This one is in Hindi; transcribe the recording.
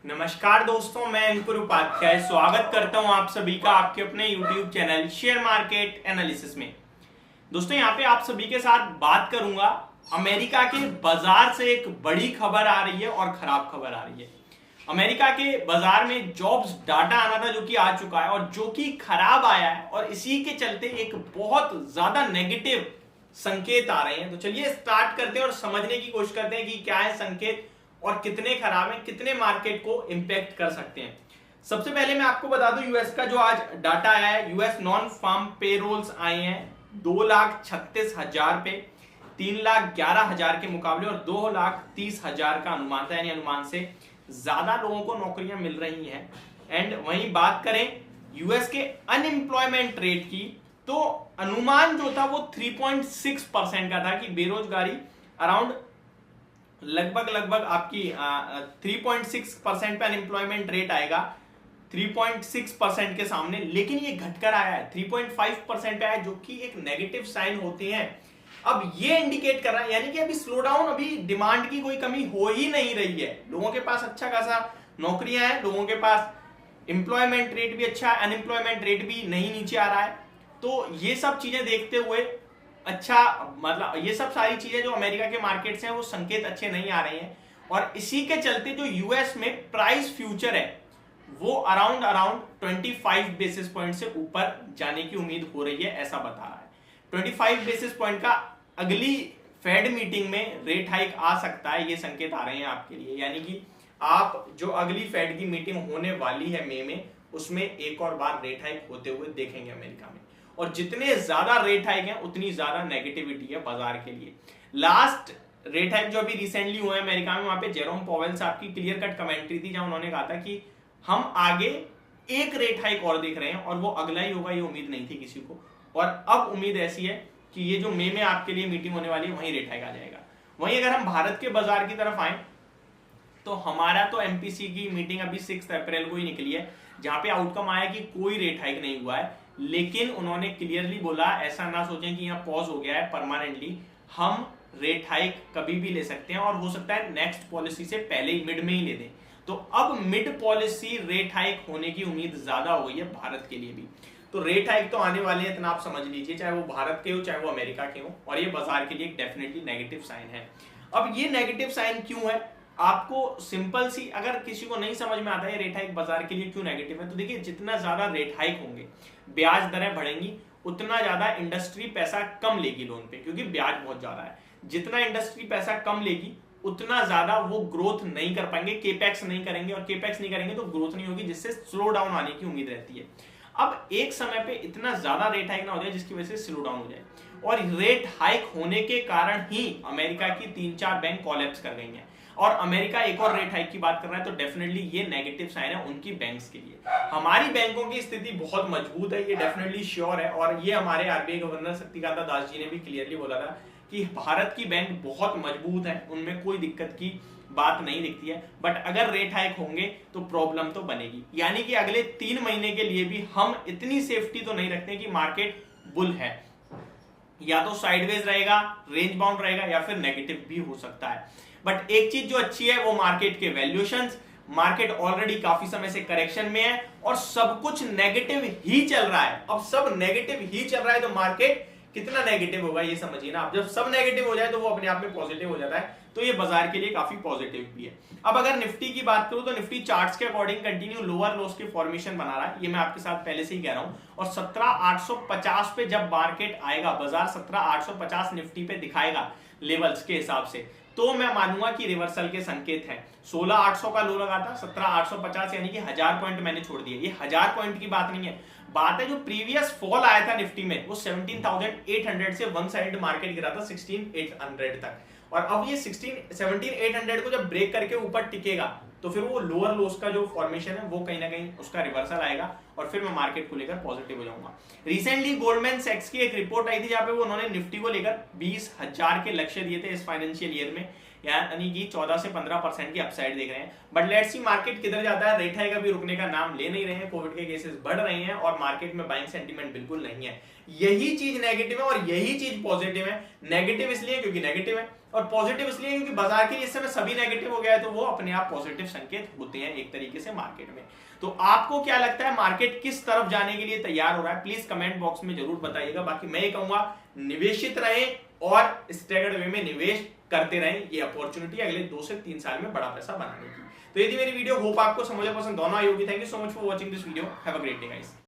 नमस्कार दोस्तों, मैं अंकुर उपाध्याय स्वागत करता हूं आप सभी का आपके अपने YouTube channel share market analysis में। दोस्तों यहाँ पे आप सभी के साथ बात करूंगा अमेरिका के बाजार से। एक बड़ी खबर आ रही है और खराब खबर आ रही है। अमेरिका के बाजार में जॉब्स डाटा आना था जो कि आ चुका है और जो कि खराब आया है और इसी के चलते एक बहुत ज्यादा नेगेटिव संकेत आ रहे हैं। तो चलिए स्टार्ट करते हैं और समझने की कोशिश करते हैं कि क्या है संकेत और कितने खराब हैं, कितने मार्केट को इंपैक्ट कर सकते हैं। सबसे पहले मैं आपको बता दूं यूएस का जो आज डाटा आया है, यूएस नॉन फार्म पेरोल्स आए हैं 2,36,000 पे, 3,11,000 के मुकाबले और 2,30,000 का अनुमान था, यानी अनुमान से ज्यादा लोगों को नौकरियां मिल रही हैं। एंड वहीं बात करें यूएस के अनएम्प्लॉयमेंट रेट की, तो अनुमान जो था वो 3.6% का था कि बेरोजगारी अराउंड लगभग आपकी 3.6% पे अनएम्प्लॉयमेंट रेट आएगा 3.6% के सामने, लेकिन ये घटकर आया है 3.5% पे आया, जो कि एक नेगेटिव साइन होते हैं। अब ये इंडिकेट कर रहा है यानी कि अभी स्लो डाउन, अभी डिमांड की कोई कमी हो ही नहीं रही है। लोगों के पास अच्छा खासा नौकरियां हैं, लोगों के पास एम्प्लॉयमेंट रेट भी अच्छा है, अनएम्प्लॉयमेंट रेट भी नहीं नीचे आ रहा है। तो ये सब चीजें देखते हुए अच्छा, मतलब ये सब सारी चीजें जो अमेरिका के मार्केट्स हैं वो संकेत अच्छे नहीं आ रहे हैं और इसी के चलते जो यूएस में प्राइस फ्यूचर है वो अराउंड 25 बेसिस पॉइंट से ऊपर जाने की उम्मीद हो रही है, ऐसा बता रहा है। 25 बेसिस पॉइंट का अगली फेड मीटिंग में रेट हाइक आ सकता है, ये संकेत आ रहे हैं आपके लिए। यानी कि आप जो अगली फेड की मीटिंग होने वाली है मई में, उसमें एक और बार रेट हाइक होते हुए देखेंगे अमेरिका में। और जितने ज्यादा रेट हाइक हैं उतनी ज्यादा नेगेटिविटी है बाजार के लिए। लास्ट रेट हाइक जो अभी रिसेंटली हुआ है अमेरिका में, वहां पे जेरोम पॉवेल साहब की क्लियर कट कमेंट्री थी, जहां उन्होंने कहा था कि हम आगे एक रेट हाइक और देख रहे हैं और वो अगला ही होगा, ये उम्मीद नहीं थी किसी को। और अब उम्मीद ऐसी है कि ये जो मई में आपके लिए मीटिंग होने वाली है वहीं रेट हाइक आ जाएगा। वहीं अगर हम भारत के बाजार की तरफ आए तो हमारा तो एमपीसी की मीटिंग अभी 6 अप्रैल को ही निकली है, जहां पे आउटकम आया कि कोई रेट हाइक नहीं हुआ है, लेकिन उन्होंने क्लियरली बोला ऐसा ना सोचें कि यहाँ पॉज हो गया है परमानेंटली, हम रेट हाइक कभी भी ले सकते हैं और हो सकता है नेक्स्ट पॉलिसी से पहले ही मिड में ही ले दें। तो अब मिड पॉलिसी रेट हाइक होने की उम्मीद ज्यादा हो गई है भारत के लिए भी। तो रेट हाइक तो आने वाले हैं, इतना आप समझ लीजिए, चाहे वो भारत के हो चाहे वो अमेरिका के हो, और ये बाजार के लिए एक डेफिनेटली नेगेटिव साइन है। अब ये नेगेटिव साइन क्यों है, आपको सिंपल सी, अगर किसी को नहीं समझ में आता है रेट हाइक बाजार के लिए क्यों नेगेटिव है, तो देखिए जितना ज्यादा रेट हाइक होंगे, ब्याज दरें बढ़ेंगी, उतना ज्यादा इंडस्ट्री पैसा कम लेगी लोन पे, क्योंकि ब्याज बहुत ज्यादा है। जितना इंडस्ट्री पैसा कम लेगी उतना ज्यादा वो ग्रोथ नहीं कर पाएंगे, केपेक्स नहीं करेंगे, और केपेक्स नहीं करेंगे तो ग्रोथ नहीं होगी, जिससे स्लो डाउन आने की उम्मीद रहती है। अब एक समय पे इतना ज्यादा रेट हाइक ना हो जाए जिसकी वजह से स्लो डाउन हो जाए, और रेट हाइक होने के कारण ही अमेरिका की 3-4 बैंक कोलैप्स कर गई हैं और अमेरिका एक और रेट हाइक की बात कर रहा है, तो डेफिनेटली ये नेगेटिव साइन है उनकी बैंक्स के लिए। हमारी बैंकों की स्थिति बहुत मजबूत है, ये डेफिनेटली श्योर है, और ये हमारे आरबीआई गवर्नर शक्तिकांता दास जी ने भी क्लियरली बोला था कि भारत की बैंक बहुत मजबूत है, उनमें कोई दिक्कत की बात नहीं दिखती है। बट अगर रेट हाइक होंगे तो प्रॉब्लम तो बनेगी, यानी कि अगले 3 महीने के लिए भी हम इतनी सेफ्टी तो नहीं रखते कि मार्केट बुल है, या तो साइडवेज रहेगा, रेंज बाउंड रहेगा, या फिर नेगेटिव भी हो सकता है। बट एक चीज जो अच्छी है वो मार्केट के वैल्यूएशंस, मार्केट ऑलरेडी काफी समय से करेक्शन में है और सब कुछ नेगेटिव ही चल रहा है। अब सब नेगेटिव ही चल रहा है तो मार्केट कितना नेगेटिव होगा ये समझिए ना। अब जब सब नेगेटिव हो जाए तो वो अपने आप में पॉजिटिव हो जाता है, तो ये बाजार के लिए काफी पॉजिटिव भी है। अब अगर निफ्टी की बात करूं तो निफ्टी चार्ट्स के अकॉर्डिंग कंटिन्यू लोअर लोस के फॉर्मेशन बना रहा है, ये मैं आपके साथ पहले से ही कह रहा हूं। और 17,850 पे जब मार्केट आएगा, बाजार 17,850 निफ्टी पे दिखाएगा लेवल्स के हिसाब से, तो मैं मानूंगा कि रिवर्सल के संकेत हैं। 16,800 का लो लगा था, 17,850 यानी कि 1000 पॉइंट मैंने छोड़ दिए। ये 1000 पॉइंट की बात नहीं है, बात है जो प्रीवियस फॉल आया था निफ्टी में वो 17,800 से वन साइड मार्केट गिरा था 16,800 तक, और अब ये 17,800 को जब ब्रेक करके ऊपर टिकेगा तो फिर वो लोअर लोस का जो फॉर्मेशन है वो कहीं ना कहीं उसका रिवर्सल आएगा और फिर मैं मार्केट को लेकर पॉजिटिव हो जाऊंगा। रिसेंटली गोल्डमैन सैक्स की एक रिपोर्ट आई थी जहां पे वो उन्होंने निफ्टी को लेकर 20,000 के लक्ष्य दिए थे इस फाइनेंशियल ईयर में, यानी कि 14 से 15% की अपसाइड देख रहे हैं। बट लेट्स सी मार्केट किधर जाता है। रेट हाइक अभी रुकने का नाम ले नहीं रहे हैं, कोविड के केसेस बढ़ रहे हैं और मार्केट में बाइंग सेंटीमेंट बिल्कुल नहीं है। यही चीज नेगेटिव है और यही चीज पॉजिटिव है। नेगेटिव इसलिए क्योंकि नेगेटिव है और पॉजिटिव इसलिए क्योंकि बाजार के लिए इस समय सभी नेगेटिव हो गया है, तो वो अपने आप पॉजिटिव संकेत होते हैं एक तरीके से मार्केट में। तो आपको क्या लगता है मार्केट किस तरफ जाने के लिए तैयार हो रहा है, प्लीज कमेंट बॉक्स में जरूर बताइएगा। बाकी मैं ये कहूंगा निवेशित रहें और स्टैगर्ड वे में निवेश करते रहें, ये अपॉर्चुनिटी अगले 2 से 3 साल में बड़ा पैसा बनाने की। तो ये थी मेरी वीडियो, होप आपको समझ पसंद दोनों आई होगी। Thank you so much for watching this video, have a great day guys.